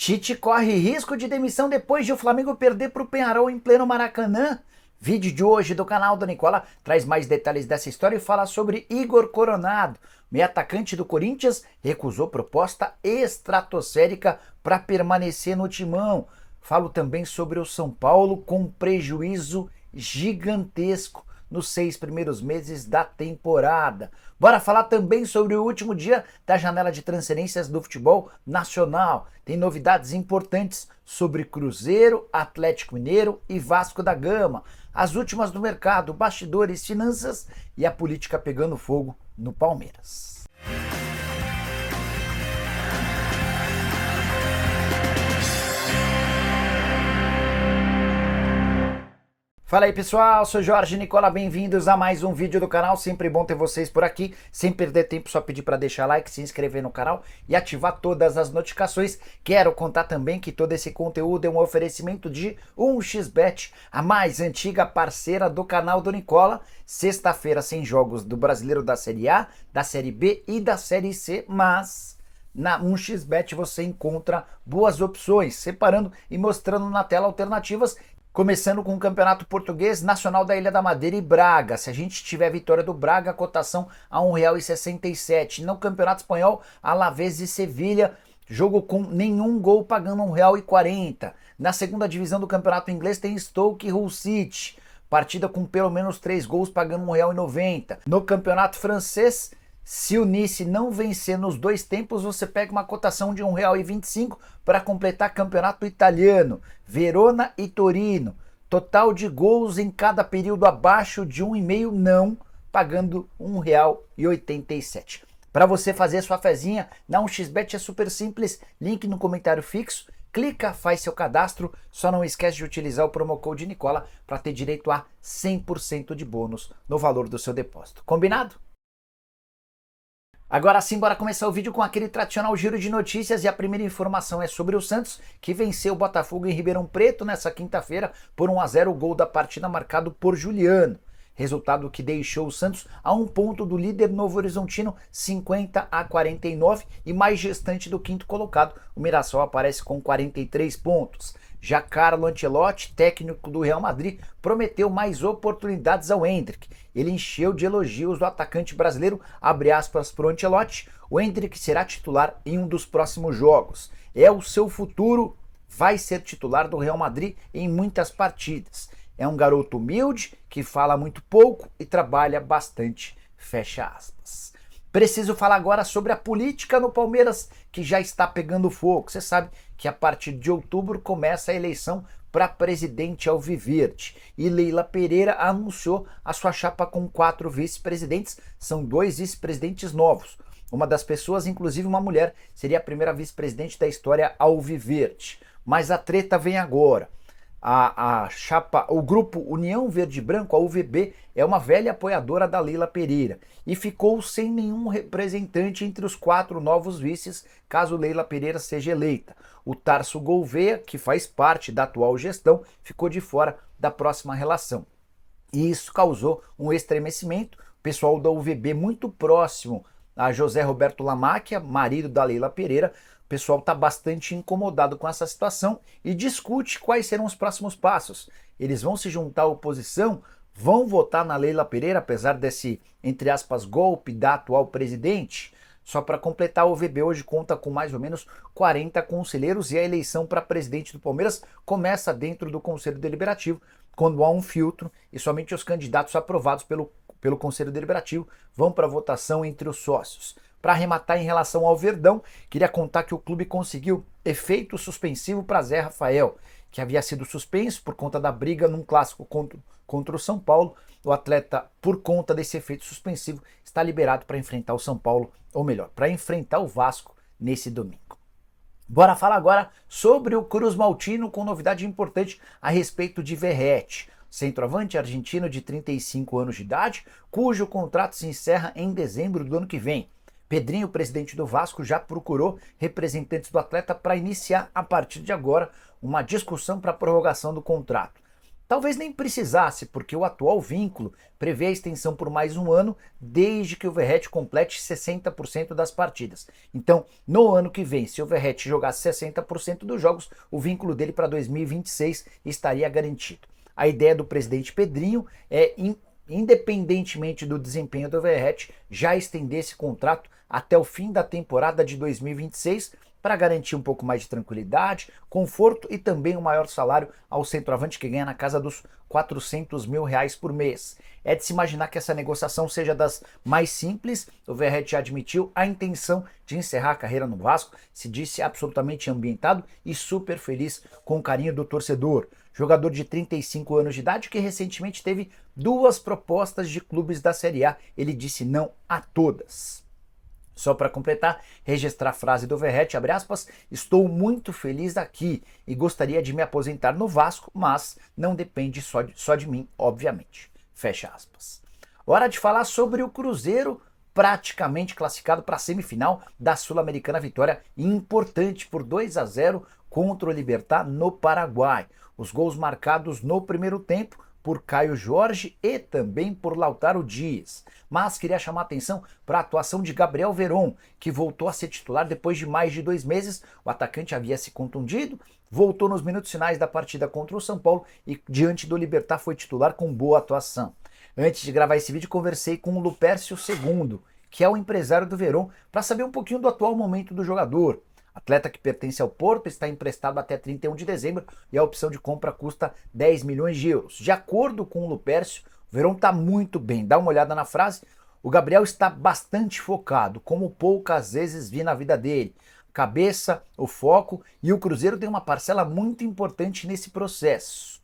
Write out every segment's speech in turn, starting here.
Tite corre risco de demissão depois de o Flamengo perder para o Penharol em pleno Maracanã. Vídeo de hoje do canal do Nicola traz mais detalhes dessa história e fala sobre Igor Coronado. Meio atacante do Corinthians recusou proposta estratosférica para permanecer no timão. Falo também sobre o São Paulo com prejuízo gigantesco nos 6 primeiros meses da temporada. Bora falar também sobre o último dia da janela de transferências do futebol nacional. Tem novidades importantes sobre Cruzeiro, Atlético Mineiro e Vasco da Gama. As últimas do mercado, bastidores, finanças e a política pegando fogo no Palmeiras. Fala aí pessoal, sou Jorge Nicola, bem-vindos a mais um vídeo do canal, sempre bom ter vocês por aqui, sem perder tempo só pedir para deixar like, se inscrever no canal e ativar todas as notificações. Quero contar também que todo esse conteúdo é um oferecimento de 1xBet, a mais antiga parceira do canal do Nicola. Sexta-feira sem jogos do Brasileiro da Série A, da Série B e da Série C, mas na 1xBet você encontra boas opções, separando e mostrando na tela alternativas. Começando com o Campeonato Português, Nacional da Ilha da Madeira e Braga. Se a gente tiver vitória do Braga, a cotação a R$ 1,67. No Campeonato Espanhol, Alavés e Sevilha, jogo com nenhum gol pagando R$ 1,40. Na segunda divisão do Campeonato Inglês tem Stoke e Hull City. Partida com pelo menos 3 gols pagando R$ 1,90. No Campeonato Francês, se o Nice não vencer nos 2 tempos, você pega uma cotação de R$ 1,25 para completar campeonato italiano. Verona e Torino. Total de gols em cada período abaixo de 1,5 não, pagando R$ 1,87. Para você fazer sua fezinha na 1xBet é super simples, link no comentário fixo. Clica, faz seu cadastro, só não esquece de utilizar o promo code Nicola para ter direito a 100% de bônus no valor do seu depósito. Combinado? Agora sim, bora começar o vídeo com aquele tradicional giro de notícias e a primeira informação é sobre o Santos, que venceu o Botafogo em Ribeirão Preto nessa quinta-feira por 1-0, o gol da partida marcado por Juliano. Resultado que deixou o Santos a 1 ponto do líder Novo Horizontino, 50-49, e mais distante do quinto colocado, o Mirassol aparece com 43 pontos. Já Carlo Ancelotti, técnico do Real Madrid, prometeu mais oportunidades ao Endrick. Ele encheu de elogios do atacante brasileiro, abre aspas para o Ancelotti, o Endrick será titular em um dos próximos jogos. É o seu futuro, vai ser titular do Real Madrid em muitas partidas. É um garoto humilde, que fala muito pouco e trabalha bastante, fecha aspas. Preciso falar agora sobre a política no Palmeiras, que já está pegando fogo. Você sabe que a partir de outubro começa a eleição para presidente alviverde. E Leila Pereira anunciou a sua chapa com 4 vice-presidentes. São 2 vice-presidentes novos. Uma das pessoas, inclusive uma mulher, seria a primeira vice-presidente da história alviverde. Mas a treta vem agora. A chapa, o grupo União Verde Branco, a UVB, é uma velha apoiadora da Leila Pereira e ficou sem nenhum representante entre os 4 novos vices caso Leila Pereira seja eleita. O Tarso Gouveia, que faz parte da atual gestão, ficou de fora da próxima relação. E isso causou um estremecimento. O pessoal da UVB, muito próximo a José Roberto Lamáquia, marido da Leila Pereira, o pessoal está bastante incomodado com essa situação e discute quais serão os próximos passos. Eles vão se juntar à oposição, vão votar na Leila Pereira, apesar desse, entre aspas, golpe da atual presidente. Só para completar, o UVB hoje conta com mais ou menos 40 conselheiros e a eleição para presidente do Palmeiras começa dentro do Conselho Deliberativo, quando há um filtro e somente os candidatos aprovados pelo Conselho Deliberativo vão para a votação entre os sócios. Para arrematar em relação ao Verdão, queria contar que o clube conseguiu efeito suspensivo para Zé Rafael, que havia sido suspenso por conta da briga num clássico contra o São Paulo. O atleta, por conta desse efeito suspensivo, está liberado para enfrentar o São Paulo, ou melhor, para enfrentar o Vasco nesse domingo. Bora falar agora sobre o Cruz Maltino com novidade importante a respeito de Verratti. Centroavante argentino de 35 anos de idade, cujo contrato se encerra em dezembro do ano que vem. Pedrinho, presidente do Vasco, já procurou representantes do atleta para iniciar, a partir de agora, uma discussão para a prorrogação do contrato. Talvez nem precisasse, porque o atual vínculo prevê a extensão por mais um ano, desde que o Verratti complete 60% das partidas. Então, no ano que vem, se o Verratti jogasse 60% dos jogos, o vínculo dele para 2026 estaria garantido. A ideia do presidente Pedrinho é, independentemente do desempenho do Verratti, já estender esse contrato até o fim da temporada de 2026, para garantir um pouco mais de tranquilidade, conforto e também um maior salário ao centroavante, que ganha na casa dos 400 mil reais por mês. É de se imaginar que essa negociação seja das mais simples. O Verratti já admitiu a intenção de encerrar a carreira no Vasco, se disse absolutamente ambientado e super feliz com o carinho do torcedor. Jogador de 35 anos de idade que recentemente teve 2 propostas de clubes da Série A. Ele disse não a todas. Só para completar, registrar a frase do Verratti, abre aspas, estou muito feliz aqui e gostaria de me aposentar no Vasco, mas não depende só de mim, obviamente. Fecha aspas. Hora de falar sobre o Cruzeiro, praticamente classificado para a semifinal da Sul-Americana, vitória importante por 2-0 contra o Libertad no Paraguai. Os gols marcados no primeiro tempo por Caio Jorge e também por Lautaro Dias. Mas queria chamar a atenção para a atuação de Gabriel Veron, que voltou a ser titular depois de mais de 2 meses. O atacante havia se contundido, voltou nos minutos finais da partida contra o São Paulo e diante do Libertad foi titular com boa atuação. Antes de gravar esse vídeo, conversei com o Lupércio II, que é o empresário do Veron, para saber um pouquinho do atual momento do jogador. Atleta que pertence ao Porto, está emprestado até 31 de dezembro e a opção de compra custa 10 milhões de euros. De acordo com o Lupércio, o Veron está muito bem. Dá uma olhada na frase. O Gabriel está bastante focado, como poucas vezes vi na vida dele. Cabeça, o foco, e o Cruzeiro tem uma parcela muito importante nesse processo,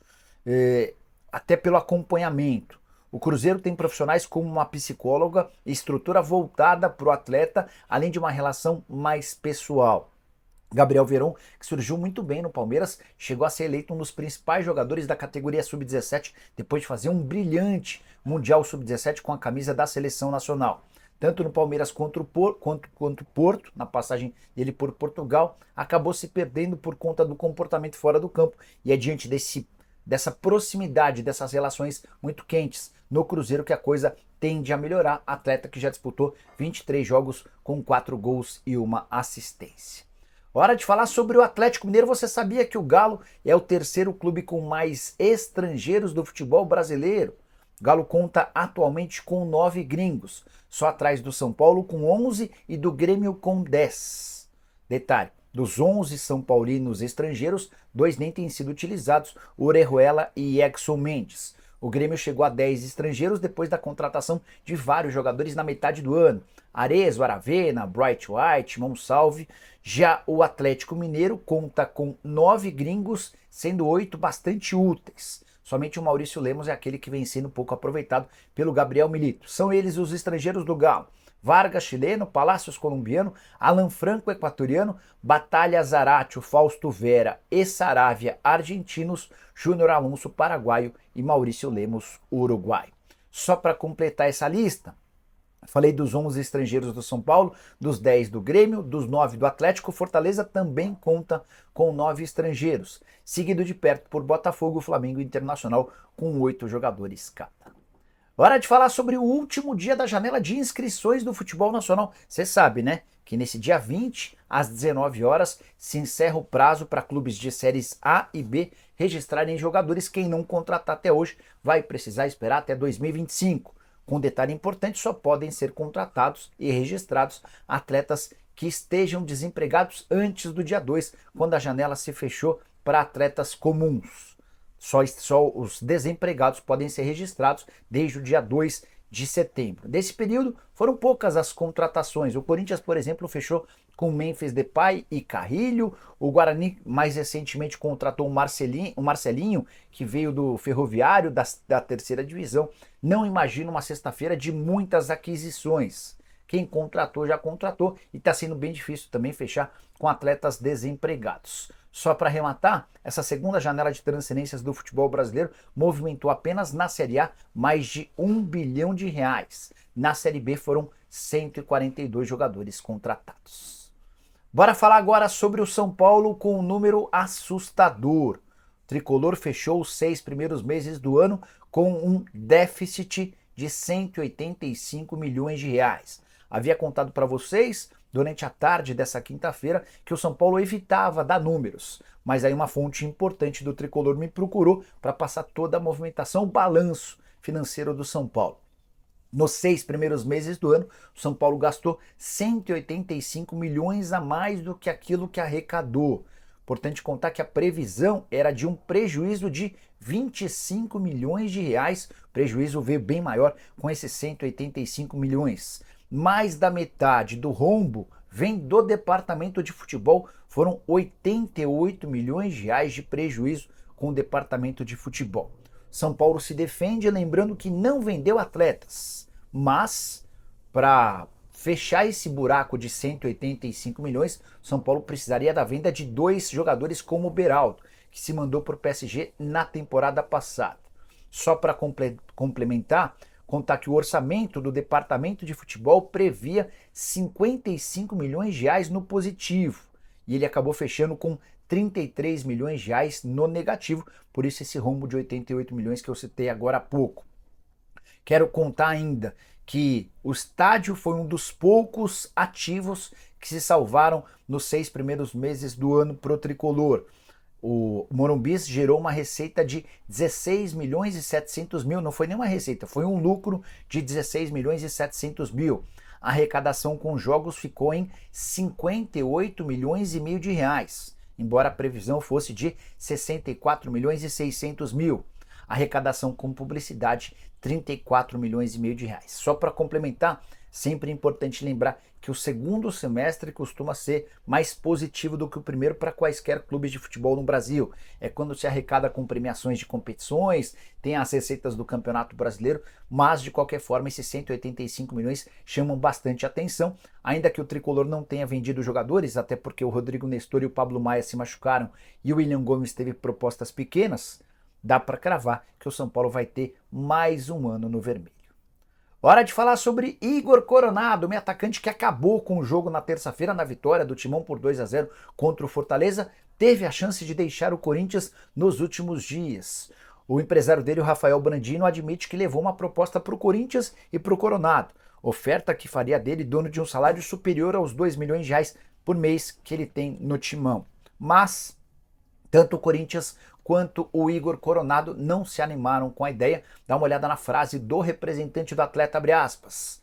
até pelo acompanhamento. O Cruzeiro tem profissionais como uma psicóloga e estrutura voltada para o atleta, além de uma relação mais pessoal. Gabriel Veron, que surgiu muito bem no Palmeiras, chegou a ser eleito um dos principais jogadores da categoria Sub-17 depois de fazer um brilhante Mundial Sub-17 com a camisa da Seleção Nacional. Tanto no Palmeiras quanto o Porto, na passagem dele por Portugal, acabou se perdendo por conta do comportamento fora do campo e é diante dessa proximidade, dessas relações muito quentes no Cruzeiro que a coisa tende a melhorar. Atleta que já disputou 23 jogos com 4 gols e 1 assistência. Hora de falar sobre o Atlético Mineiro. Você sabia que o Galo é o terceiro clube com mais estrangeiros do futebol brasileiro? O Galo conta atualmente com 9 gringos, só atrás do São Paulo com 11 e do Grêmio com 10. Detalhe, dos 11 São Paulinos estrangeiros, 2 nem têm sido utilizados, Orejuela e Exson Mendes. O Grêmio chegou a 10 estrangeiros depois da contratação de vários jogadores na metade do ano. Arezzo, Aravena, Bright White, Monsalve. Já o Atlético Mineiro conta com 9 gringos, sendo 8 bastante úteis. Somente o Maurício Lemos é aquele que vem sendo pouco aproveitado pelo Gabriel Milito. São eles os estrangeiros do Galo. Vargas, chileno, Palacios, colombiano, Alan Franco, equatoriano, Batalha Zarate, Fausto Vera e Saravia, argentinos, Júnior Alonso, paraguaio e Maurício Lemos, uruguaio. Só para completar essa lista, falei dos 11 estrangeiros do São Paulo, dos 10 do Grêmio, dos 9 do Atlético. Fortaleza também conta com 9 estrangeiros, seguido de perto por Botafogo, Flamengo e Internacional com 8 jogadores cada. Hora de falar sobre o último dia da janela de inscrições do futebol nacional. Você sabe, né? Que nesse dia 20, às 19 horas, se encerra o prazo para clubes de séries A e B registrarem jogadores. Quem não contratar até hoje vai precisar esperar até 2025. Com detalhe importante, só podem ser contratados e registrados atletas que estejam desempregados antes do dia 2, quando a janela se fechou para atletas comuns. Só os desempregados podem ser registrados desde o dia 2 de setembro. Desse período, foram poucas as contratações. O Corinthians, por exemplo, fechou com Memphis Depay e Carrilho. O Guarani, mais recentemente, contratou o Marcelinho, que veio do Ferroviário, da terceira divisão. Não imagino uma sexta-feira de muitas aquisições. Quem contratou já contratou e está sendo bem difícil também fechar com atletas desempregados. Só para arrematar, essa segunda janela de transferências do futebol brasileiro movimentou apenas na Série A mais de 1 bilhão de reais. Na Série B foram 142 jogadores contratados. Bora falar agora sobre o São Paulo com um número assustador. Tricolor fechou os 6 primeiros meses do ano com um déficit de 185 milhões de reais. Havia contado para vocês, durante a tarde dessa quinta-feira, que o São Paulo evitava dar números, mas aí uma fonte importante do Tricolor me procurou para passar toda a movimentação, o balanço financeiro do São Paulo. Nos 6 primeiros meses do ano, o São Paulo gastou 185 milhões a mais do que aquilo que arrecadou. Importante contar que a previsão era de um prejuízo de 25 milhões de reais. O prejuízo veio bem maior com esses 185 milhões. Mais da metade do rombo vem do departamento de futebol. Foram 88 milhões de reais de prejuízo com o departamento de futebol. São Paulo se defende lembrando que não vendeu atletas, mas para fechar esse buraco de 185 milhões, São Paulo precisaria da venda de 2 jogadores como o Beraldo, que se mandou para o PSG na temporada passada. Só para complementar, contar que o orçamento do departamento de futebol previa 55 milhões de reais no positivo, e ele acabou fechando com 33 milhões de reais no negativo, por isso esse rombo de 88 milhões que eu citei agora há pouco. Quero contar ainda que o estádio foi um dos poucos ativos que se salvaram nos 6 primeiros meses do ano para o Tricolor. O Morumbi gerou uma receita de 16 milhões e 700 mil, não foi nenhuma receita, foi um lucro de 16 milhões e 700 mil. A arrecadação com jogos ficou em 58 milhões e meio de reais, embora a previsão fosse de 64 milhões e 600 mil. A arrecadação com publicidade, 34 milhões e meio de reais. Só para complementar, sempre é importante lembrar que o segundo semestre costuma ser mais positivo do que o primeiro para quaisquer clubes de futebol no Brasil. É quando se arrecada com premiações de competições, tem as receitas do Campeonato Brasileiro, mas de qualquer forma esses 185 milhões chamam bastante atenção, ainda que o Tricolor não tenha vendido jogadores, até porque o Rodrigo Nestor e o Pablo Maia se machucaram e o William Gomes teve propostas pequenas, dá para cravar que o São Paulo vai ter mais um ano no vermelho. Hora de falar sobre Igor Coronado, meio atacante que acabou com o jogo na terça-feira na vitória do Timão por 2-0 contra o Fortaleza, teve a chance de deixar o Corinthians nos últimos dias. O empresário dele, o Rafael Brandino, admite que levou uma proposta para o Corinthians e para o Coronado, oferta que faria dele dono de um salário superior aos 2 milhões de reais por mês que ele tem no Timão. Mas tanto o Corinthians quanto o Igor Coronado não se animaram com a ideia. Dá uma olhada na frase do representante do atleta, abre aspas.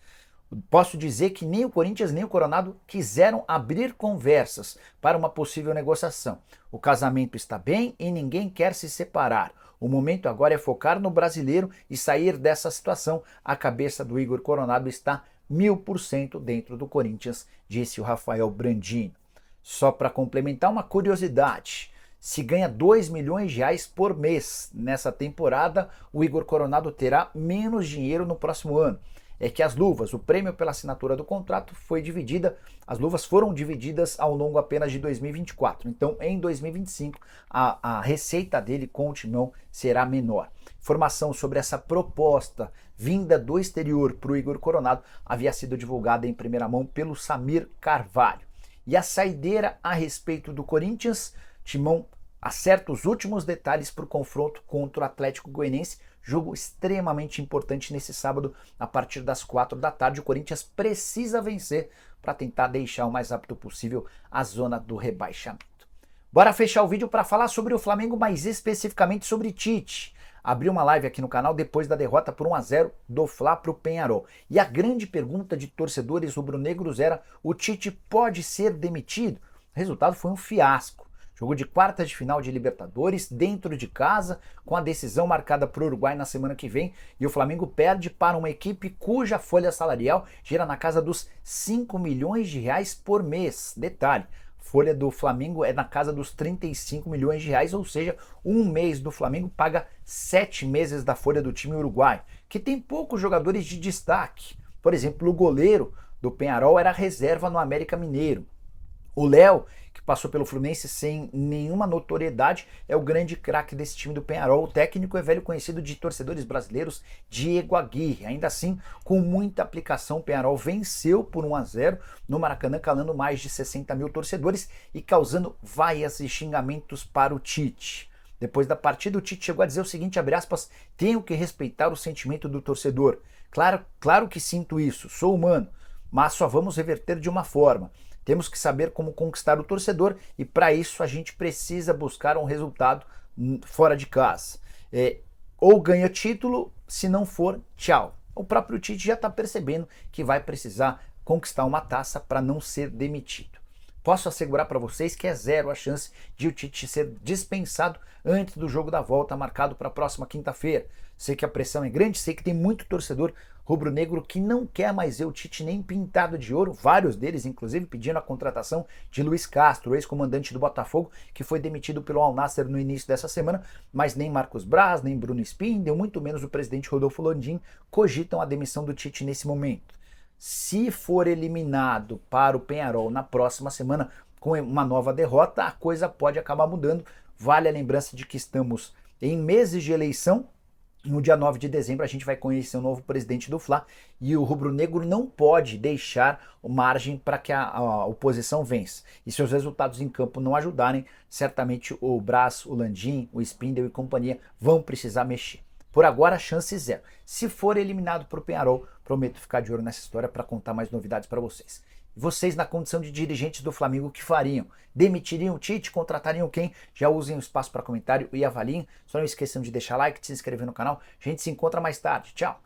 Posso dizer que nem o Corinthians nem o Coronado quiseram abrir conversas para uma possível negociação. O casamento está bem e ninguém quer se separar. O momento agora é focar no brasileiro e sair dessa situação. A cabeça do Igor Coronado está 1000% dentro do Corinthians, disse o Rafael Brandino. Só para complementar uma curiosidade, se ganha 2 milhões de reais por mês nessa temporada, o Igor Coronado terá menos dinheiro no próximo ano. É que as luvas, o prêmio pela assinatura do contrato foi dividida, as luvas foram divididas ao longo apenas de 2024. Então, em 2025, a receita dele com o Timão será menor. Informação sobre essa proposta vinda do exterior para o Igor Coronado havia sido divulgada em primeira mão pelo Samir Carvalho. E a saideira a respeito do Corinthians, Timão acerta os últimos detalhes para o confronto contra o Atlético Goianiense, jogo extremamente importante nesse sábado a partir das 4 da tarde. O Corinthians precisa vencer para tentar deixar o mais rápido possível a zona do rebaixamento. Bora fechar o vídeo para falar sobre o Flamengo, mais especificamente sobre Tite. Abri uma live aqui no canal depois da derrota por 1-0 do Fla para o Peñarol. E a grande pergunta de torcedores rubro-negros era: o Tite pode ser demitido? O resultado foi um fiasco. Jogo de quartas de final de Libertadores, dentro de casa, com a decisão marcada para o Uruguai na semana que vem, e o Flamengo perde para uma equipe cuja folha salarial gira na casa dos 5 milhões de reais por mês. Detalhe, folha do Flamengo é na casa dos 35 milhões de reais, ou seja, um mês do Flamengo paga 7 meses da folha do time uruguaio, que tem poucos jogadores de destaque. Por exemplo, o goleiro do Peñarol era reserva no América Mineiro. O Léo, que passou pelo Fluminense sem nenhuma notoriedade, é o grande craque desse time do Peñarol. O técnico é velho conhecido de torcedores brasileiros, Diego Aguirre. Ainda assim, com muita aplicação, o Peñarol venceu por 1-0 no Maracanã, calando mais de 60 mil torcedores e causando vaias e xingamentos para o Tite. Depois da partida, o Tite chegou a dizer o seguinte, abre aspas, tenho que respeitar o sentimento do torcedor. Claro que sinto isso, sou humano, mas só vamos reverter de uma forma. Temos que saber como conquistar o torcedor e para isso a gente precisa buscar um resultado fora de casa. Ou ganha título, se não for, tchau. O próprio Tite já está percebendo que vai precisar conquistar uma taça para não ser demitido. Posso assegurar para vocês que é zero a chance de o Tite ser dispensado antes do jogo da volta marcado para a próxima quinta-feira. Sei que a pressão é grande, sei que tem muito torcedor rubro-negro que não quer mais ver o Tite nem pintado de ouro, vários deles inclusive pedindo a contratação de Luiz Castro, ex-comandante do Botafogo, que foi demitido pelo Al Nassr no início dessa semana, mas nem Marcos Braz, nem Bruno Spindel, muito menos o presidente Rodolfo Landim cogitam a demissão do Tite nesse momento. Se for eliminado para o Peñarol na próxima semana com uma nova derrota, a coisa pode acabar mudando. Vale a lembrança de que estamos em meses de eleição. No dia 9 de dezembro a gente vai conhecer o novo presidente do Fla e o rubro-negro não pode deixar margem para que a oposição vença. E se os resultados em campo não ajudarem, certamente o Braz, o Landim, o Spindel e companhia vão precisar mexer. Por agora, chance zero. Se for eliminado por Peñarol, prometo ficar de olho nessa história para contar mais novidades para vocês. Vocês, na condição de dirigentes do Flamengo, o que fariam? Demitiriam o Tite? Contratariam quem? Já usem o espaço para comentário e avaliem. Só não esqueçam de deixar like, de se inscrever no canal. A gente se encontra mais tarde. Tchau!